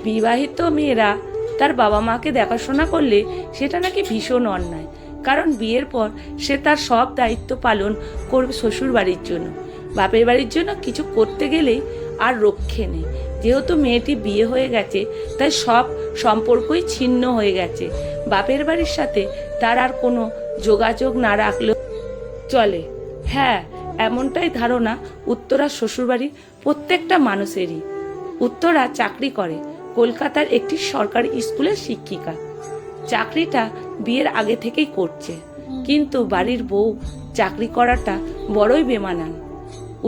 বিবাহিত মেয়েরা তার বাবা মাকে দেখাশোনা করলে সেটা নাকি ভীষণ অন্যায়। কারণ বিয়ের পর সে তার সব দায়িত্ব পালন করবে শ্বশুর বাড়ির জন্য। বাপের বাড়ির জন্য কিছু করতে গেলেই আর রক্ষে নেই। যেহেতু মেয়েটি বিয়ে হয়ে গেছে, তাই সব সম্পর্কই ছিন্ন হয়ে গেছে। বাপের বাড়ির সাথে তার আর কোনো যোগাযোগ না রাখলেও চলে। হ্যাঁ, এমনটাই ধারণা উত্তরার শ্বশুরবাড়ির প্রত্যেকটা মানুষেরই। উত্তরা চাকরি করে কলকাতার একটি সরকারি স্কুলের শিক্ষিকা। চাকরিটা বিয়ের আগে থেকেই করছে, কিন্তু বাড়ির বউ চাকরি করাটা বড়ই বেমানান।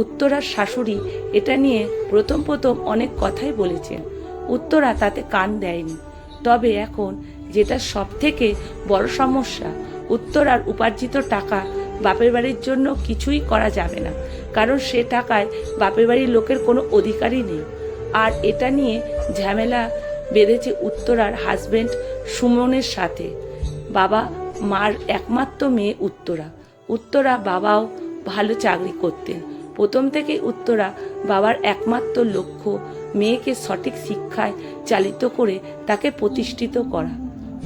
উত্তরার শাশুড়ি এটা নিয়ে প্রথম অনেক কথাই বলেছেন। উত্তরা তাতে কান দেয়নি। তবে এখন যেটা সব থেকে বড় সমস্যা, উত্তরার উপার্জিত টাকা বাপের বাড়ির জন্য কিছুই করা যাবে না, কারণ সে টাকায় বাপের বাড়ির লোকের কোনো অধিকারই নেই। আর এটা নিয়ে ঝামেলা বেঁধেছে উত্তরার হাজবেন্ড সুমনের সাথে। বাবা মার একমাত্র মেয়ে উত্তরা। উত্তরা বাবাও ভালো চাকরি করতেন। প্রথম থেকেই উত্তরা বাবার একমাত্র লক্ষ্য মেয়েকে সঠিক শিক্ষায় চালিত করে তাকে প্রতিষ্ঠিত করা।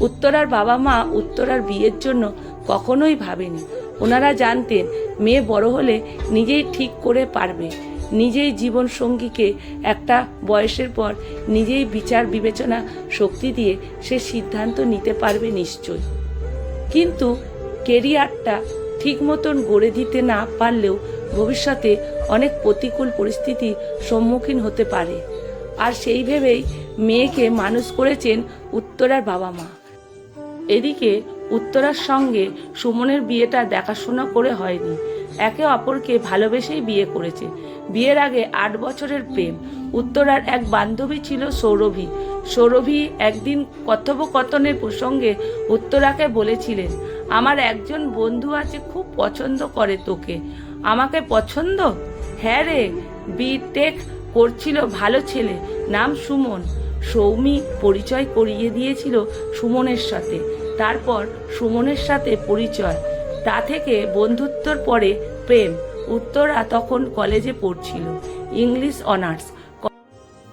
উত্তরার বাবা মা উত্তরার বিয়ের জন্য কখনোই ভাবেনি। ওনারা জানতেন মেয়ে বড় হলে নিজেই ঠিক করে পারবে, নিজেই জীবন সঙ্গীকে একটা বয়সের পর নিজেই বিচার বিবেচনা শক্তি দিয়ে সে সিদ্ধান্ত নিতে পারবে নিশ্চয়। কিন্তু কেরিয়ারটা ঠিক মতন গড়ে দিতে না পারলেও ভবিষ্যতে অনেক প্রতিকূল পরিস্থিতির সম্মুখীন হতে পারে। আর সেই ভেবেই মেয়েকে মানুষ করেছেন উত্তরার বাবা মা। এদিকে উত্তরার সঙ্গে সুমনের বিয়েটা দেখাশোনা করে হয়নি, একে অপরকে ভালোবেসেই বিয়ে করেছে। বিয়ের আগে 8 বছরের প্রেম। উত্তরার এক বান্ধবী ছিল সৌরভী। সৌরভী একদিন কথোপকথনের প্রসঙ্গে উত্তরাকে বলেছিলেন, আমার একজন বন্ধু আছে, খুব পছন্দ করে তোকে। আমাকে পছন্দ? হ্যাঁ রে, বিটেক করছিল, ভালো ছেলে, নাম সুমন। সৌমি পরিচয় করিয়ে দিয়েছিল সুমনের সাথে। তারপর সুমনের সাথে পরিচয়, তা থেকে বন্ধুত্বর পরে প্রেম। উত্তরা তখন কলেজে পড়ছিল, ইংলিশ অনার্স।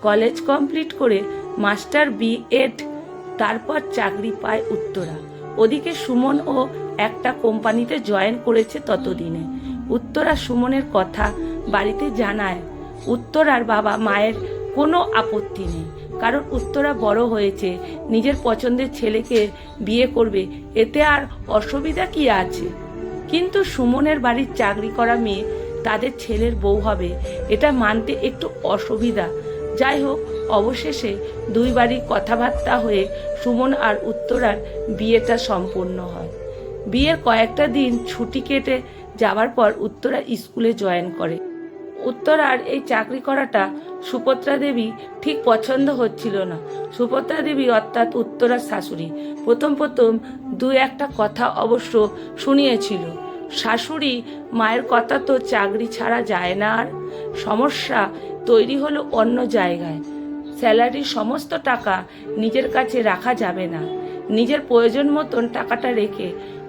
কলেজ কমপ্লিট করে মাস্টার বিএড, তারপর চাকরি পায় উত্তরা। ওদিকে সুমনও একটা কোম্পানিতে জয়েন করেছে ততদিনে। উত্তরা সুমনের কথা বাড়িতে জানায়। উত্তরার বাবা মায়ের কোনো আপত্তি নেই, কারণ উত্তরা বড় হয়েছে, নিজের পছন্দের ছেলেকে বিয়ে করবে, এতে আর অসুবিধা কি আছে। কিন্তু সুমনের বাড়ির চাকরি করা মেয়ে তাদের ছেলের বউ হবে, এটা মানতে একটু অসুবিধা। যাই হোক, অবশেষে দুই বাড়ি কথাবার্তা হয়ে সুমন আর উত্তরার বিয়েটা সম্পূর্ণ হয়। বিয়ের কয়েকটা দিন ছুটি কেটে যাওয়ার পর উত্তরা স্কুলে জয়েন করে। উত্তরার এই চাকরি করাটা সুভদ্রা দেবী ঠিক পছন্দ হচ্ছিল না। সুভদ্রা দেবী অর্থাৎ উত্তরার শাশুড়ি প্রথম দু একটা কথা অবশ্য শুনিয়েছিল। শাশুড়ি মায়ের কথা তো চাকরি ছাড়া যায় না। আর সমস্যা তৈরি হলো অন্য জায়গায়। স্যালারির সমস্ত টাকা নিজের কাছে রাখা যাবে না, নিজের প্রয়োজন মতন টাকাটা রেখে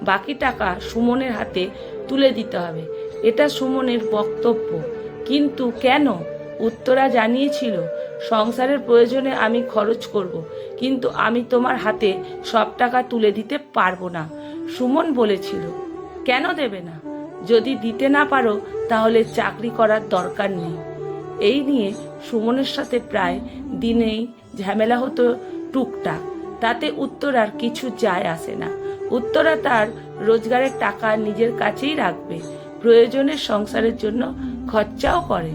বাকি টাকা সুমনের হাতে তুলে দিতে হবে, এটা সুমনের বক্তব্য। কিন্তু কেন? উত্তরা জানিয়েছিল, সংসারের প্রয়োজনে আমি খরচ করব, কিন্তু আমি তোমার হাতে সব টাকা তুলে দিতে পারবো না। সুমন বলেছিল, কেন দেবে না? যদি দিতে না পারো তাহলে চাকরি করার দরকার নেই। এই নিয়ে সুমনের সাথে প্রায় দিনেই ঝামেলা হতো টুকটাক, তাতে উত্তরার কিছু যায় আসে না। উত্তরা তার রোজগারের টাকা নিজের কাছেই রাখবে, প্রয়োজনের সংসারের জন্য খরচাও করে।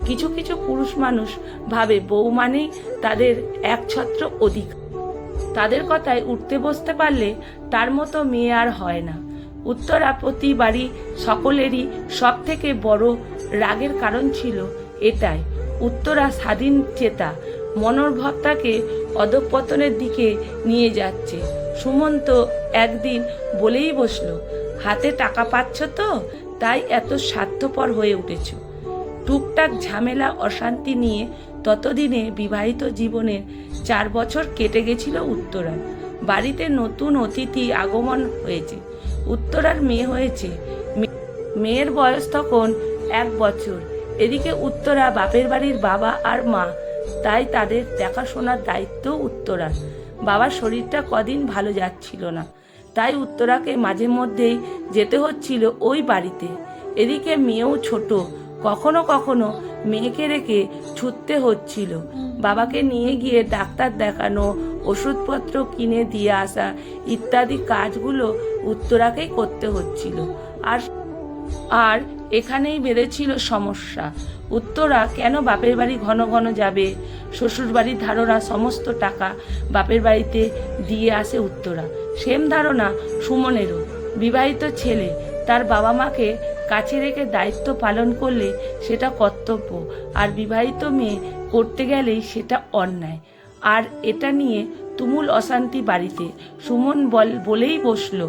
কিছু কিছু পুরুষ মানুষ ভাবে বউ মানেই তাদের একছত্র অধিকার, তাদের কথায় উঠতে বসতে পারলে তার মতো মেয়ে আর হয় না। উত্তরা প্রতি বাড়ি সকলেরই সব থেকে বড় রাগের কারণ ছিল এটাই, উত্তরা স্বাধীন চেতা মনোভাবটাকে অধঃপতনের দিকে নিয়ে যাচ্ছে। সুমন্ত একদিন বলেই বসলো, হাতে টাকা পাচ্ছ তো, তাই এত স্বার্থপর হয়ে উঠেছ। টুকটাক ঝামেলা অশান্তি নিয়ে ততদিনে বিবাহিত জীবনের 4 বছর কেটে গেছিল উত্তরার। বাড়িতে নতুন অতিথি আগমন হয়েছে। উত্তরার মেয়ে হয়েছে, মেয়ের বয়স তখন 1 বছর। এদিকে উত্তরা বাপের বাড়ির বাবা আর মা তাই তাদের দেখাশোনার দায়িত্ব উত্তরার। বাবার শরীরটা কদিন ভালো যাচ্ছিল না, তাই উত্তরাকে মাঝে মধ্যেই যেতে হচ্ছিল ওই বাড়িতে। এদিকে মেয়েও ছোট, কখনো কখনো মেয়েকে রেখে ছুটতে হচ্ছিল। বাবাকে নিয়ে গিয়ে ডাক্তার দেখানো, ওষুধপত্র কিনে দিয়ে আসা ইত্যাদি কাজগুলো উত্তরাকেই করতে হচ্ছিল। আর এখানেই বেড়েছিল সমস্যা। উত্তরা কেন বাপের বাড়ি ঘন ঘন যাবে? শ্বশুর বাড়ির ধারণা সমস্ত টাকা বাপের বাড়িতে দিয়ে আসে উত্তরা। সেম ধারণা সুমনেরও। বিবাহিত ছেলে তার বাবা মাকে কাছে রেখে দায়িত্ব পালন করলে সেটা কর্তব্য, আর বিবাহিত মেয়ে করতে গেলেই সেটা অন্যায়। আর এটা নিয়ে তুমুল অশান্তি বাড়িতে। সুমন বলেই বসলো,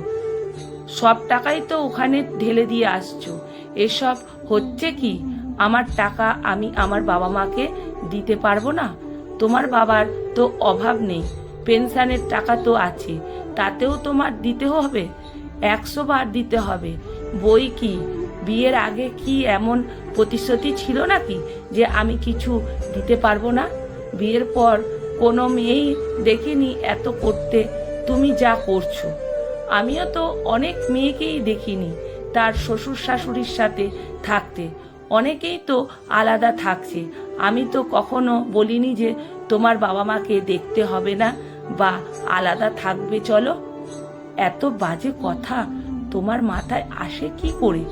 সব টাকাই তো ওখানে ঢেলে দিয়ে আসছো, এসব হচ্ছে কি? আমার টাকা আমি আমার বাবা মাকে দিতে পারবো না? তোমার বাবার তো অভাব নেই, পেনশনের টাকা তো আছে, তাতেও তোমার দিতে হবে? 100 বার দিতে হবে। বই কি বিয়ের আগে কি এমন প্রতিশ্রুতি ছিল নাকি যে আমি কিছু দিতে পারবো না? বিয়ের পর কোনো মেয়েই দেখিনি এত করতে তুমি যা করছো। আমিও তো অনেক মেয়েকেই দেখিনি তার শ্বশুর শাশুড়ির সাথে থাকতে, অনেকেই তো আলাদা থাকছে। আমি তো কখনো বলিনি যে তোমার বাবা মাকে দেখতে হবে না বা আলাদা থাকবে চলো। এত বাজে কথা তোমার মাথায় আসে কি করে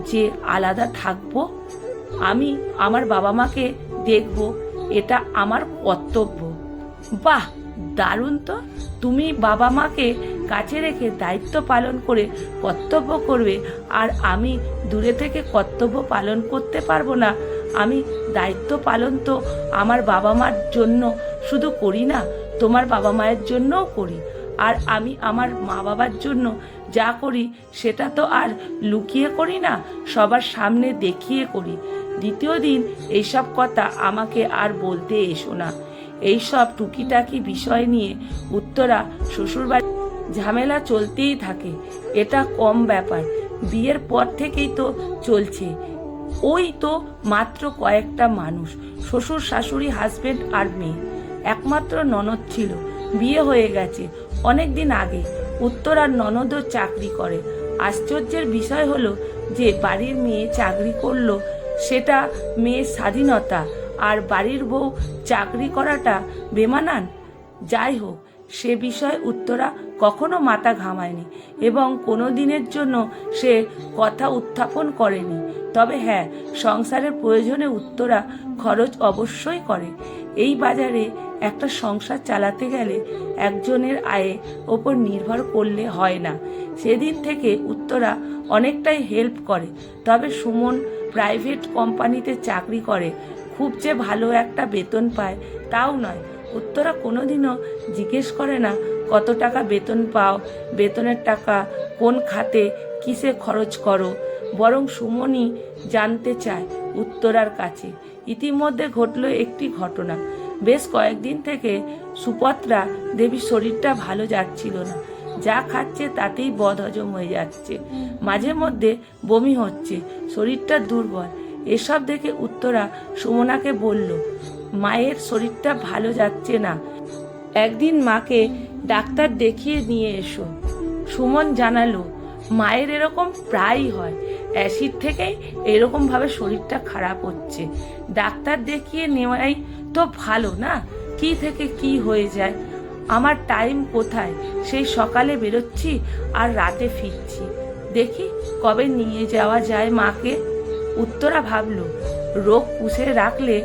যে আলাদা থাকবো? আমি আমার বাবা মাকে দেখব, এটা আমার কর্তব্য। বাহ, দারুণ তো! তুমি বাবা মাকে কাছে রেখে দায়িত্ব পালন করে কর্তব্য করবে, আর আমি দূরে থেকে কর্তব্য পালন করতে পারবো না? আমি দায়িত্ব পালন তো আমার বাবা মার জন্য শুধু করি না, তোমার বাবা মায়ের জন্যও করি। আর আমি আমার মা বাবার জন্য যা করি সেটা তো আর লুকিয়ে করি না, সবার সামনে দেখিয়ে করি। দ্বিতীয় দিন এইসব কথা আমাকে আর বলতে এসো না। এইসব টুকিটাকি বিষয় নিয়ে উত্তরা শ্বশুরবাড়ি ঝামেলা চলতেই থাকে। এটা কম ব্যাপার, বিয়ের পর থেকেই তো চলছে। ওই তো মাত্র কয়েকটা মানুষ, শ্বশুর শাশুড়ি, হাজবেন্ড আর মেয়ে। একমাত্র ননদ ছিল, বিয়ে হয়ে গেছে অনেক দিন আগে। উত্তরার ননদও চাকরি করে। আশ্চর্যের বিষয় হলো যে বাড়ির মেয়ে চাকরি করলো সেটা মেয়ের স্বাধীনতা, আর বাড়ির বউ চাকরি করাটা বেমানান। যাই হোক, সে বিষয়ে উত্তরা কখনো মাথা ঘামায়নি এবং কোনো দিনের জন্য সে কথা উত্থাপন করেনি। তবে হ্যাঁ, সংসারের প্রয়োজনে উত্তরা খরচ অবশ্যই করে। এই বাজারে একটা সংসার চালাতে গেলে একজনের আয়ের ওপর নির্ভর করলে হয় না। সেদিন থেকে উত্তরা অনেকটাই হেল্প করে। তবে সুমন প্রাইভেট কোম্পানিতে চাকরি করে, খুব যে ভালো একটা বেতন পায় তাও নয়। উত্তরা কোনোদিনও জিজ্ঞেস করে না কত টাকা বেতন পাও, বেতনের টাকা কোন খাতে কিসে খরচ করো, বরং সুমনই জানতে চায় উত্তরার কাছে। ইতিমধ্যে ঘটল একটি ঘটনা। বেশ কয়েকদিন থেকে সুপত্রা দেবীর শরীরটা ভালো যাচ্ছিল না। যা খাচ্ছে তাতেই বদহজম হয়ে যাচ্ছে, মাঝে মধ্যে বমি হচ্ছে, শরীরটা দুর্বল। এসব দেখে উত্তরা সুমনাকে বলল, মায়ের শরীরটা ভালো যাচ্ছে না, একদিন মাকে ডাক্তার দেখিয়ে নিয়ে এসো। সুমন জানালো, মায়ের এরকম প্রায়ই হয়, অ্যাসিড থেকেই এরকমভাবে শরীরটা খারাপ হচ্ছে। ডাক্তার দেখিয়ে নেওয়াই তো ভালো না, কি থেকে কি হয়ে যায়। আমার টাইম কোথায়, সেই সকালে বেরোচ্ছি আর রাতে ফিরছি, দেখি কবে নিয়ে যাওয়া যায় মাকে। উত্তরা ভাবল, রোগ পুষে রাখলে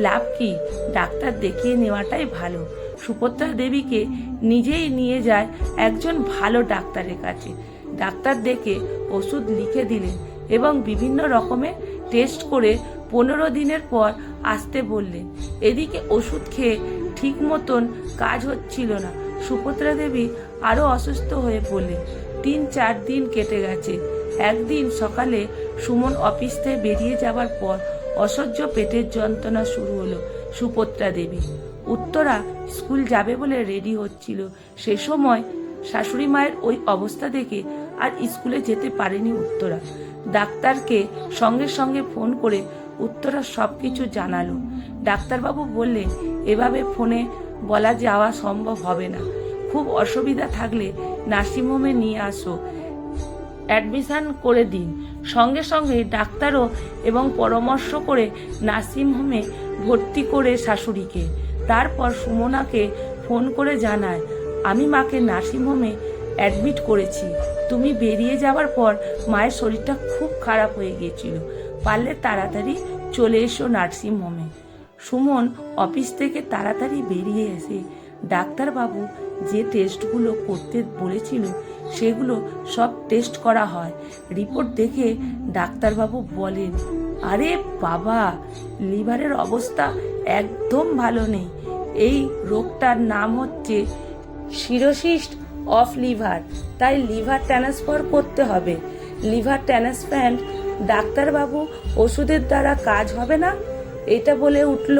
লাভ কি, ডাক্তার দেখিয়ে নেওয়াটাই ভালো। সুপত্রা দেবীকে নিজেই নিয়ে যায় একজন ভালো ডাক্তারের কাছে। ডাক্তার দেখে ওষুধ লিখে দিলেন এবং বিভিন্ন রকমের টেস্ট করে 15 দিনের পর আসতে বললেন। এদিকে ওষুধ খেয়ে ঠিক মতন কাজ হচ্ছিল না। সুপত্রা দেবী আরও অসুস্থ হয়ে পড়লেন। 3-4 দিন কেটে গেছে। একদিন সকালে সুমন অফিস থেকে বেরিয়ে যাওয়ার পর অসহ্য পেটের যন্ত্রণা শুরু হলো সুপত্রা দেবী। উত্তরা স্কুল যাবে বলে রেডি হচ্ছিল, সে সময় শাশুড়ি মায়ের ওই অবস্থা দেখে আর স্কুলে যেতে পারেনি উত্তরা। ডাক্তারকে সঙ্গে সঙ্গে ফোন করে উত্তরা সব কিছু জানালো। ডাক্তারবাবু বললেন, এভাবে ফোনে বলা যাওয়া সম্ভব হবে না। খুব অসুবিধা থাকলে নার্সিংহোমে নিয়ে আসো, অ্যাডমিশন করে দিন। সঙ্গে সঙ্গে ডাক্তারও এবং পরামর্শ করে নার্সিংহোমে ভর্তি করে শাশুড়িকে। তারপর সুমনাকে ফোন করে জানায়, আমি মাকে নার্সিংহোমে অ্যাডমিট করেছি। তুমি বেরিয়ে যাওয়ার পর মায়ের শরীরটা খুব খারাপ হয়ে গিয়েছিল, পারলে তাড়াতাড়ি চলে এসো নার্সিংহোমে। সুমন অফিস থেকে তাড়াতাড়ি বেরিয়ে এসে ডাক্তারবাবু যে টেস্টগুলো করতে বলেছিল সেগুলো সব টেস্ট করা হয়। রিপোর্ট দেখে ডাক্তারবাবু বলেন, আরে বাবা, লিভারের অবস্থা একদম ভালো নেই। এই রোগটার নাম হচ্ছে সিরোসিস অফ লিভার, তাই লিভার ট্রান্সফার করতে হবে। লিভার ট্রান্সপ্ল্যান্ট ডাক্তারবাবু, ওষুধের দ্বারা কাজ হবে না? এটা বলে উঠল,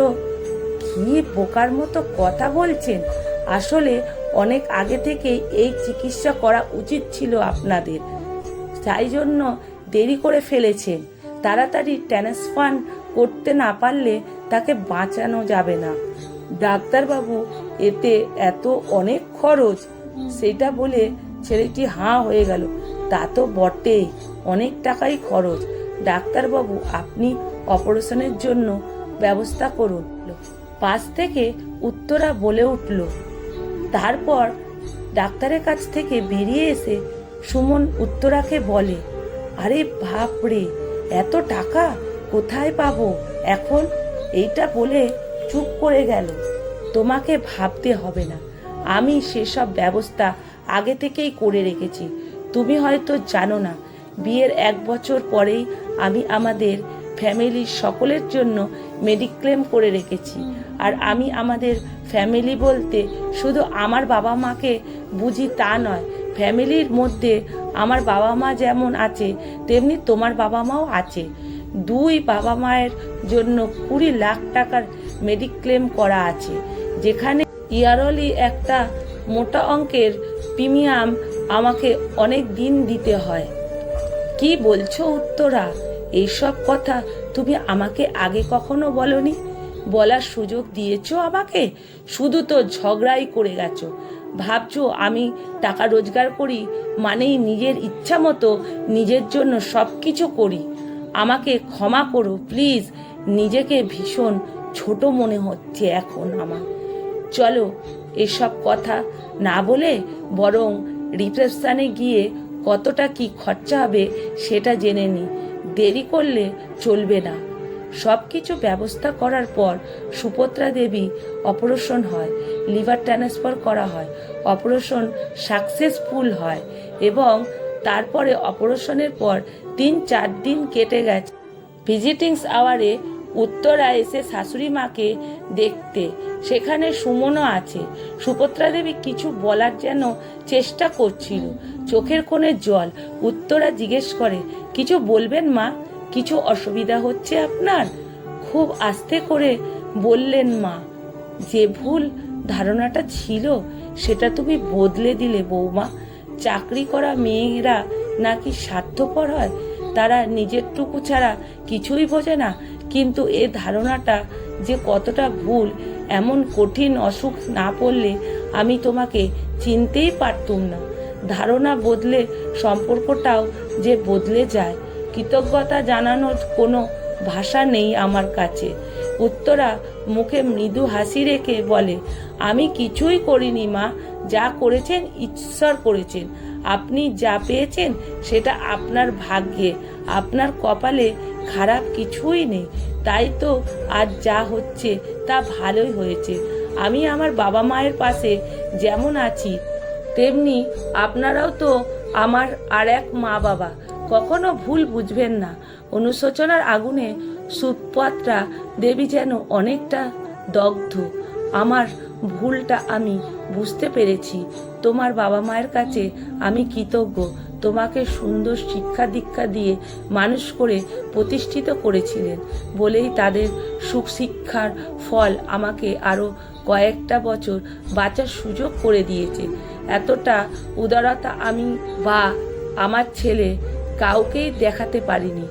কি বোকার মতো কথা বলছেন, আসলে অনেক আগে থেকেই এই চিকিৎসা করা উচিত ছিল আপনাদের, তাই জন্য দেরি করে ফেলেছেন। তাড়াতাড়ি ট্রান্সফার করতে না পারলে তাকে বাঁচানো যাবে না। ডাক্তারবাবু, এতে এত অনেক খরচ, সেটা বলে ছেলেটি হাঁ হয়ে গেল। তা তো বটেই, অনেক টাকাই খরচ। ডাক্তারবাবু, আপনি অপারেশনের জন্য ব্যবস্থা করুন। পাশ থেকে উত্তরা বলে উঠল। তারপর ডাক্তারের কাছ থেকে বেরিয়ে এসে সুমন উত্তরাকে বলে, আরে বাপরে, এত টাকা কোথায় পাবো এখন? এইটা বলে চুপ করে গেল। তোমাকে ভাবতে হবে না, আমি সেসব ব্যবস্থা আগে থেকেই করে রেখেছি। তুমি হয়তো জানো না, বিয়ের 1 বছর পরেই আমি আমাদের ফ্যামিলির সকলের জন্য মেডিক্লেম করে রেখেছি। আর আমি আমাদের ফ্যামিলি বলতে শুধু আমার বাবা মাকে বুঝি তা নয়, ফ্যামিলির মধ্যে আমার বাবা মা যেমন আছে তেমনি তোমার বাবা মাও আছে। 2 বাবা মায়ের জন্য 20 লাখ টাকার মেডিক্লেম করা আছে, যেখানে ইয়ারলি একটা মোটা অঙ্কের প্রিমিয়াম আমাকে অনেক দিন দিতে হয়। কি বলছো উত্তরা? এইসব কথা তুমি আমাকে আগে কখনো বলনি, বলার সুযোগ দিয়েছো আমাকে? শুধু তো ঝগড়াই করে গেছো। ভাবছো আমি টাকা রোজগার করি মানেই নিজের ইচ্ছা মতো নিজের জন্য সব কিছু করি। আমাকে ক্ষমা করো প্লিজ, নিজেকে ভীষণ ছোট মনে হচ্ছে এখন আমার। চলো এসব কথা না বলে বরং রিসেপশনে গিয়ে কতটা কি খরচা হবে সেটা জেনে নি, দেরি করলে চলবে না। সব কিছু ব্যবস্থা করার পর সুভদ্রা দেবী অপারেশন হয়, লিভার ট্রান্সফার করা হয়, অপারেশন সাকসেসফুল হয় এবং তারপরে অপারেশনের পর 3-4 দিন কেটে গেছে। ভিজিটিংস আওয়ারে উত্তরা এসে শাশুড়ি মাকে দেখতে, সেখানে সুমনও আছে। সুভদ্রা দেবী কিছু বলার যেন চেষ্টা করছিল, চোখের কোণে জল। উত্তরা জিজ্ঞেস করে, কিছু বলবেন মা? কিছু অসুবিধা হচ্ছে আপনার? খুব আস্তে করে বললেন মা, যে ভুল ধারণাটা ছিল সেটা তুমি বদলে দিলে বৌমা। চাকরি করা মেয়েরা নাকি স্বার্থপর হয়, তারা নিজেরটুকু ছাড়া কিছুই বোঝে না। কিন্তু এ ধারণাটা যে কতটা ভুল, এমন কঠিন অসুখ না পড়লে আমি তোমাকে চিনতেই পারতুম না। ধারণা বদলে সম্পর্কটাও যে বদলে যায়, কৃতজ্ঞতা জানানোর কোনো ভাষা নেই আমার কাছে। উত্তরা মুখে মৃদু হাসি রেখে বলে, আমি কিছুই করিনি মা, যা করেছেন ঈশ্বর করেছেন। আপনি যা পেয়েছেন সেটা আপনার ভাগ্যে, আপনার কপালে খারাপ কিছুই নেই। তাই তো আজ যা হচ্ছে তা ভালোই হয়েছে। আমি আমার বাবা মায়ের পাশে যেমন আছি তেমনি আপনারাও তো আমার আর এক মা বাবা। কখনো ভুল বুঝবেন না। অনুশোচনার আগুনে সুভদ্রা দেবী যেন অনেকটা দগ্ধ। আমার ভুলটা আমি বুঝতে পেরেছি। তোমার বাবা মায়ের কাছে আমি কৃতজ্ঞ। তোমাকে সুন্দর শিক্ষা দীক্ষা দিয়ে মানুষ করে প্রতিষ্ঠিত করেছিলেন বলেই তাদের সুশিক্ষার ফল আমাকে আরও কয়েকটা বছর বাঁচার সুযোগ করে দিয়েছে। এতটা উদারতা আমি বা আমার ছেলে কাউকেই দেখাতে পারিনি।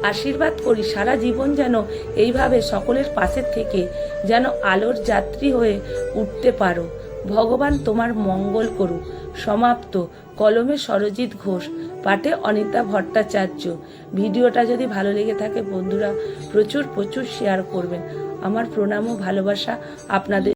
আশীর্বাদ করি সারা জীবন যেন এইভাবে সকলের পাশে থেকে যেন আলোর যাত্রী হয়ে উঠতে পারো। ভগবান তোমার মঙ্গল করুক। সমাপ্ত। কলমে সরজিৎ ঘোষ, পাঠে অনিতা ভট্টাচার্য। ভিডিওটা যদি ভালো লেগে থাকে বন্ধুরা প্রচুর শেয়ার করবেন। আমার প্রণাম ও ভালোবাসা আপনাদের।